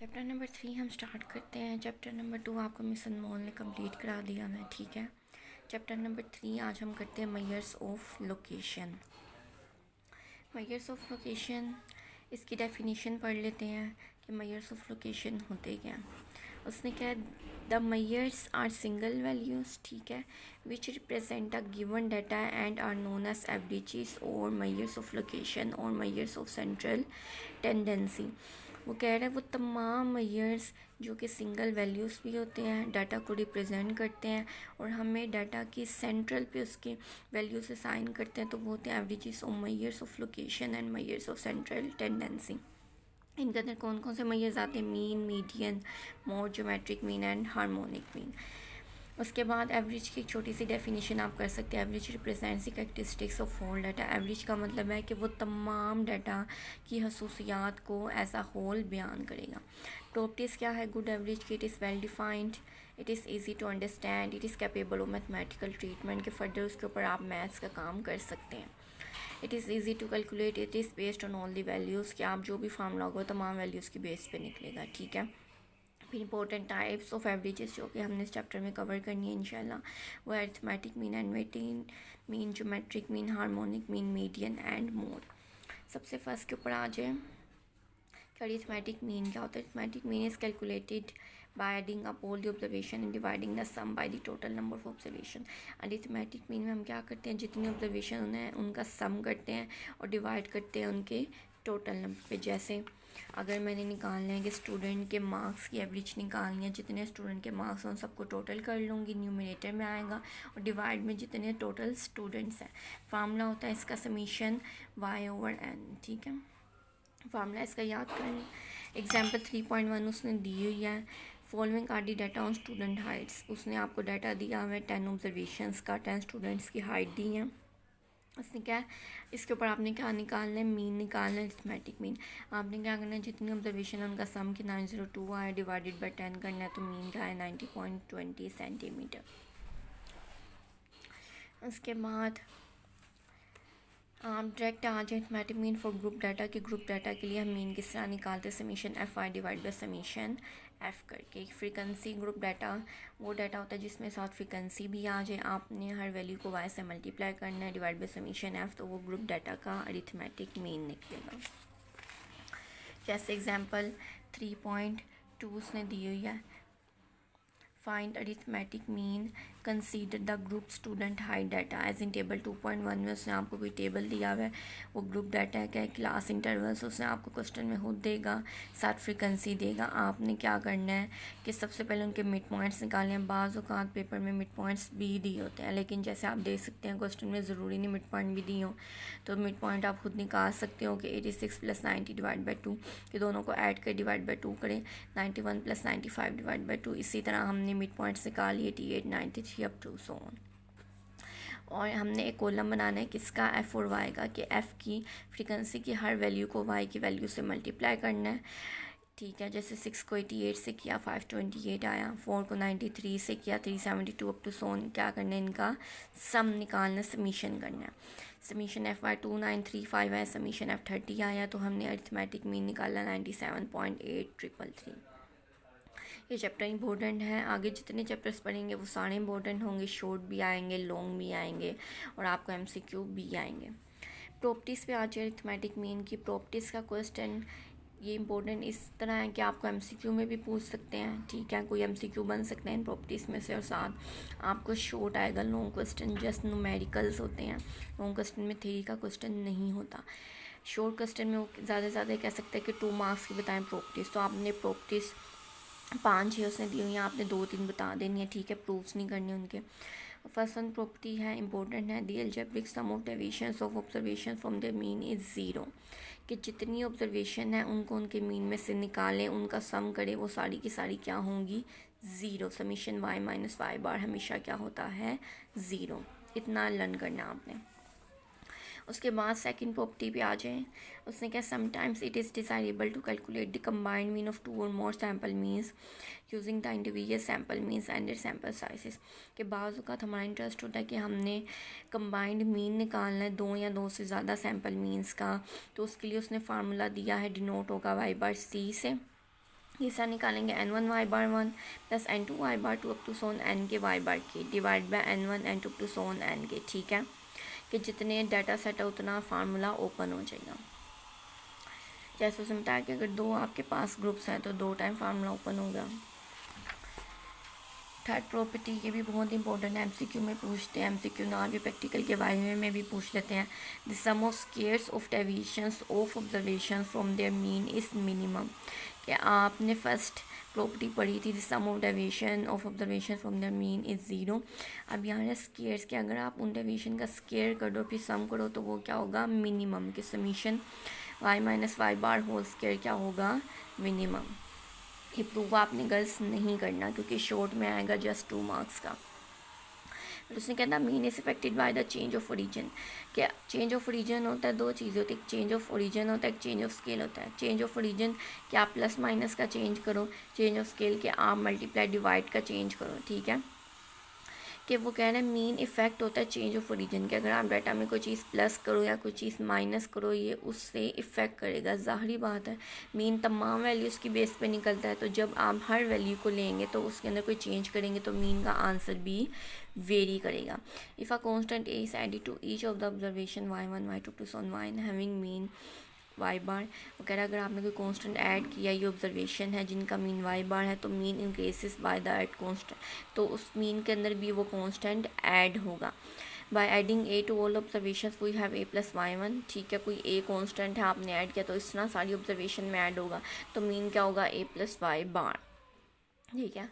Chapter number 3 हम start करते हैं। चैप्टर नंबर 2 आपको मिस अनमोल ने कंप्लीट करा दिया है, ठीक है। चैप्टर नंबर 3 आज हम करते हैं measures of location. Measures of location, इसकी डेफिनेशन पढ़ लेते हैं कि मेजर्स ऑफ लोकेशन होते क्या। उसने क्या, the measures are single values, ठीक है, which represent a given data and are known as averages और मेजर्स ऑफ लोकेशन और मेजर्स ऑफ सेंट्रल टेंडेंसी। वो कह रहा है वो तमाम मेजर्स जो कि सिंगल वैल्यूज़ भी होते हैं, डाटा को रिप्रेजेंट करते हैं और हमें डाटा की सेंट्रल पे उसके वैल्यूज असाइन करते हैं, तो वो होते हैं एवरेजेस और measures of location and measures of central tendency. इनके अंदर कौन कौन से मेजर्स आते हैं? Mean, median, mode, geometric mean and harmonic mean. उसके बाद एवरेज की एक छोटी सी डेफिनेशन आप कर सकते हैं। Average represents the characteristics of whole data. Average का मतलब है कि वो तमाम डाटा की खसूसियात को एज अ होल बयान करेगा। प्रॉपर्टीज़ क्या है गुड एवरेज की? It is well defined, it is easy to understand, it is capable of mathematical treatment के फर्दर उसके ऊपर आप मैथ्स का काम कर सकते हैं। It is easy to calculate, it is based on all the values, कि आप जो भी फार्मूला होगा तमाम वैल्यूज़ की बेस पे निकलेगा, ठीक है। फिर इंपॉर्टेंट टाइप्स ऑफ एवरेजेस जो कि हमने इस चैप्टर में कवर करनी है इंशाल्लाह, वो arithmetic mean and mean, geometric mean, harmonic mean, median and mode. सबसे फर्स्ट के ऊपर आ जाए कि अरिथमेटिक मीन क्या होता है। Arithmetic mean is calculated by adding up all the observation and dividing the sum by the total number of observation। Arithmetic mean में हम क्या करते हैं, जितने ऑब्जर्वेशन हैं उनका सम करते हैं और डिवाइड करते हैं उनके टोटल नंबर पे। जैसे अगर मैंने निकालना है कि स्टूडेंट के मार्क्स की एवरेज निकालनी है, जितने स्टूडेंट के मार्क्स हैं उन सबको टोटल कर लूँगी, न्यूमरेटर में आएगा और डिवाइड में जितने टोटल स्टूडेंट्स हैं। फार्मूला होता है इसका समीशन y/n, ठीक है। फार्मूला इसका याद करें। एग्जाम्पल 3.1 उसने दी हुई है। Following are the data on student heights. उसने आपको डाटा दिया हुआ है 10 ऑब्जर्वेशंस का, 10 स्टूडेंट्स की हाइट दी है। उसने क्या, इसके ऊपर आपने क्या निकालना है? मीन निकालना है, अरिथमेटिक मीन। आपने क्या करना है, जितनी ऑब्जर्वेशन है उनका सम की 902 आया डिवाइडेड बाई 10 करना है, तो मीन का है 90.20 सेंटीमीटर। उसके बाद आप डायरेक्ट आ जाए arithmetic mean for group data के ग्रुप डाटा के लिए हम मीन किस तरह निकालते हैं? Summation F I divide by summation F करके। फ्रीक्वेंसी ग्रुप डाटा वो डाटा होता है जिसमें साथ फ्रीक्वेंसी भी आ जाए, आपने हर वैल्यू को वाई से मल्टीप्लाई करना है डिवाइड बाई समीशन एफ, तो वो ग्रुप डाटा का अरिथमेटिक मीन निकलेगा। जैसे एग्जांपल 3.2 उसने दी हुई है, find arithmetic mean consider the group student height data as in table 2.1 में उसने आपको कोई टेबल दिया हुआ है, वो ग्रुप डाटा है क्या, क्लास इंटरवल्स उसने आपको क्वेश्चन में खुद देगा, साथ फ्रीक्वेंसी देगा। आपने क्या करना है कि सबसे पहले उनके मिड पॉइंट्स निकालने हैं। बाज़ औक़ात पेपर में मिड पॉइंट्स भी दिए होते हैं, लेकिन जैसे आप देख सकते हैं क्वेश्चन में ज़रूरी नहीं मिड पॉइंट भी दिए हो, तो मिड पॉइंट आप खुद निकाल सकते हो कि 86 + 90 डिवाइड बाई 2, कि दोनों को ऐड कर डिवाइड बाई 2 करें, 91 + 95 डिवाइड बाई 2। इसी तरह हमने मिड पॉइंट्स निकाल लिए 88, 93 अप टू सो ऑन। और हमने एक कॉलम बनाना है किसका, एफ़ और वाई का, कि एफ़ की फ्रीक्वेंसी की हर वैल्यू को वाई की वैल्यू से मल्टीप्लाई करना है, ठीक है। जैसे 6 को 88 से किया 528 आया, 4 को 93 से किया 372 अप टू सोन। क्या करना है, इनका सम निकालना, समीशन करना है। समीशन एफ वाई 2935 है, समीशन एफ 30 आया, तो हमने अरिथमेटिक मीन निकाला 97.8333। ये चैप्टर इंपॉर्टेंट है, आगे जितने चैप्टर्स पढ़ेंगे वो सारे इंपॉर्टेंट होंगे, शॉर्ट भी आएंगे, लॉन्ग भी आएंगे और आपको एमसीक्यू भी आएंगे। प्रॉपर्टीज़ पे आ जाए अरिथमेटिक मीन की। प्रॉपर्टीज़ का क्वेश्चन ये इंपॉर्टेंट इस तरह है कि आपको एमसीक्यू में भी पूछ सकते हैं, ठीक है, कोई एमसीक्यू बन सकते हैं इन प्रॉपर्टीज़ में से। और साथ आपको शॉर्ट आएगा, लॉन्ग क्वेश्चन जस्ट न्यूमेरिकल्स होते हैं, लॉन्ग क्वेश्चन में थ्योरी का क्वेश्चन नहीं होता। शॉर्ट क्वेश्चन में वो ज़्यादा से ज़्यादा कह सकते हैं कि 2 मार्क्स की बताएं प्रॉपर्टीज़, तो आपने प्रॉपर्टीज़ 5-6 उसने दी हुई हैं, आपने 2-3 बता देनी है, ठीक है, प्रूफ्स नहीं करने उनके। फर्स्ट वन प्रॉपर्टी है, इंपॉर्टेंट है, the algebraic sum of deviations of observation from the mean is zero, कि जितनी ऑब्जर्वेशन है उनको उनके मीन में से निकालें, उनका सम करें, वो सारी की सारी क्या होंगी, zero. Summation Y minus Y bar हमेशा क्या होता है, ज़ीरो। इतना लर्न करना आपने। उसके बाद सेकंड प्रॉपर्टी पे आ जाएं। उसने क्या, sometimes it is desirable to calculate the combined mean of 2 और more sample means using the individual sample means and their sample sizes, के बाज़ औक़ात हमारा इंटरेस्ट होता है कि हमने कंबाइंड मीन निकालना है 2 या 2 से ज़्यादा सैम्पल मीन्स का, तो उसके लिए उसने फार्मूला दिया है, डिनोट होगा y/c से। तीसरा निकालेंगे n1 y bar 1 plus n2 y bar 2 up to so on n के y bar के divide by n1 n2 up to so on n के। ठीक है, कि जितने डाटा सेट है उतना फार्मूला ओपन हो जाएगा। जैसे उसमें बताया कि अगर दो आपके पास ग्रुप्स हैं तो 2 टाइम फार्मूला ओपन होगा। थर्ड प्रॉपर्टी, ये भी बहुत इंपॉर्टेंट है, एमसीक्यू में पूछते हैं, एमसीक्यू ना भी प्रैक्टिकल के वाइवे में भी पूछ लेते हैं। The sum of squares of deviations of observation from their mean is minimum. कि आपने फर्स्ट प्रॉपर्टी पढ़ी थी, the sum of deviation of observation from their mean is zero. अब यहाँ है स्क्वायर्स के, अगर आप उन डेविएशन का स्क्वायर कर दो फिर सम करो तो वो क्या होगा, मिनिमम। कि summation y minus Y bar whole square क्या होगा, मिनिमम। ये प्रूव आपने गर्ल्स नहीं करना क्योंकि शॉर्ट में आएगा जस्ट 2 मार्क्स का। फिर उसने कहना mean is affected by the change of origin. क्या चेंज ऑफ ओरिजिन होता है, 2 चीज़ें होती है, एक चेंज ऑफ ओरिजिन होता है, एक चेंज ऑफ स्केल होता है। चेंज ऑफ ओरिजिन कि आप प्लस माइनस का चेंज करो, चेंज ऑफ स्केल के आप मल्टीप्लाई डिवाइड का चेंज करो। ठीक है, कि वो कह रहे हैं मीन इफेक्ट होता है चेंज ऑफ ओरिजिन के, अगर आप डाटा में कोई चीज़ प्लस करो या कोई चीज़ माइनस करो ये उससे इफ़ेक्ट करेगा। ज़ाहिरी बात है, मीन तमाम वैल्यूज़ की बेस पे निकलता है, तो जब आप हर वैल्यू को लेंगे तो उसके अंदर कोई चेंज करेंगे तो मीन का आंसर भी वेरी करेगा। If a constant A is added to each of the observation y1 y2 to so on y having mean Y bar, वो कह रहा है अगर आपने कोई कांस्टेंट ऐड किया, ये ऑब्जर्वेशन है जिनका मीन वाई बार है, तो mean increases by the add constant, तो उस मीन के अंदर भी वो कांस्टेंट ऐड होगा। By adding a to all observation we have a plus y1। ठीक है, कोई ए कांस्टेंट है आपने ऐड किया तो इस तरह सारी ऑब्जर्वेशन में ऐड होगा, तो मीन क्या होगा, ए प्लस वाई बार। ठीक है,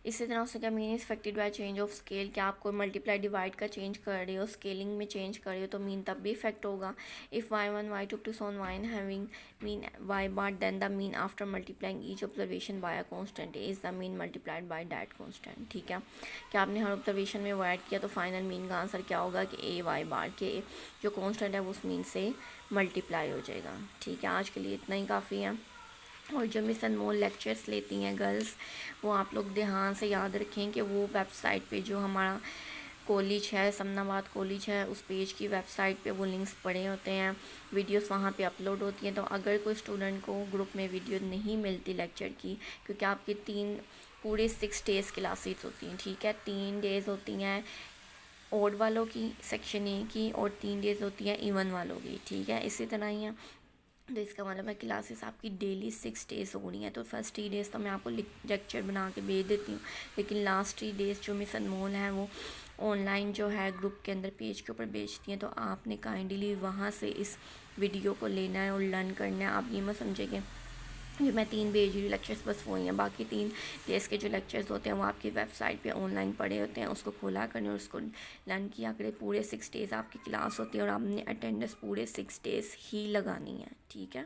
इसी तरह उससे क्या mean is affected by change of scale, क्या आप कोई मल्टीप्लाई डिवाइड का चेंज कर रहे हो, स्केलिंग में चेंज कर रहे हो तो मीन तब भी इफेक्ट होगा। If y1 y2 to so on y having mean y bar then the mean after multiplying each observation by a constant is the mean multiplied by that constant. ठीक है, क्या आपने हर ऑब्जर्वेशन में वो ऐड किया तो फाइनल मीन का answer क्या होगा कि ए वाई बार के जो कांस्टेंट है वो उस मीन से मल्टीप्लाई हो जाएगा। ठीक है, आज के लिए इतना ही काफ़ी है। और जो मिस अनमोल लेक्चर्स लेती हैं गर्ल्स, वो आप लोग ध्यान से याद रखें कि वो वेबसाइट पे जो हमारा कॉलेज है, समनाबाद कॉलेज है, उस पेज की वेबसाइट पे वो लिंक्स पड़े होते हैं, वीडियोस वहाँ पे अपलोड होती हैं। तो अगर कोई स्टूडेंट को ग्रुप में वीडियो नहीं मिलती लेक्चर की, क्योंकि आपकी 3 पूरे 6 डेज़ क्लासेस होती हैं। ठीक है, 3 डेज़ होती हैं ओड वालों की सेक्शन ए की और 3 डेज़ होती हैं इवन वालों की। ठीक है, इसी तरह ही है, तो इसका मतलब है क्लासेस आपकी डेली 6 डेज़ हो रही हैं। तो फर्स्ट 3 डेज़ तो मैं आपको लेक्चर बना के भेज देती हूँ, लेकिन लास्ट 3 डेज़ जो मिस अनमोल है वो ऑनलाइन जो है ग्रुप के अंदर पेज के ऊपर भेजती हैं, तो आपने काइंडली वहाँ से इस वीडियो को लेना है और लर्न करना है। आप ये मत समझेंगे जो मैं 3 भेज रही हूँ लेक्चर्स बस वो ही हैं, बाकी 3 डेज़ के जो लेक्चर्स होते हैं वो आपकी वेबसाइट पे ऑनलाइन पड़े होते हैं, उसको खोला करें और उसको लर्न किया करें। पूरे 6 डेज़ आपकी क्लास होती है और आपने अटेंडेंस पूरे 6 डेज़ ही लगानी है। ठीक है।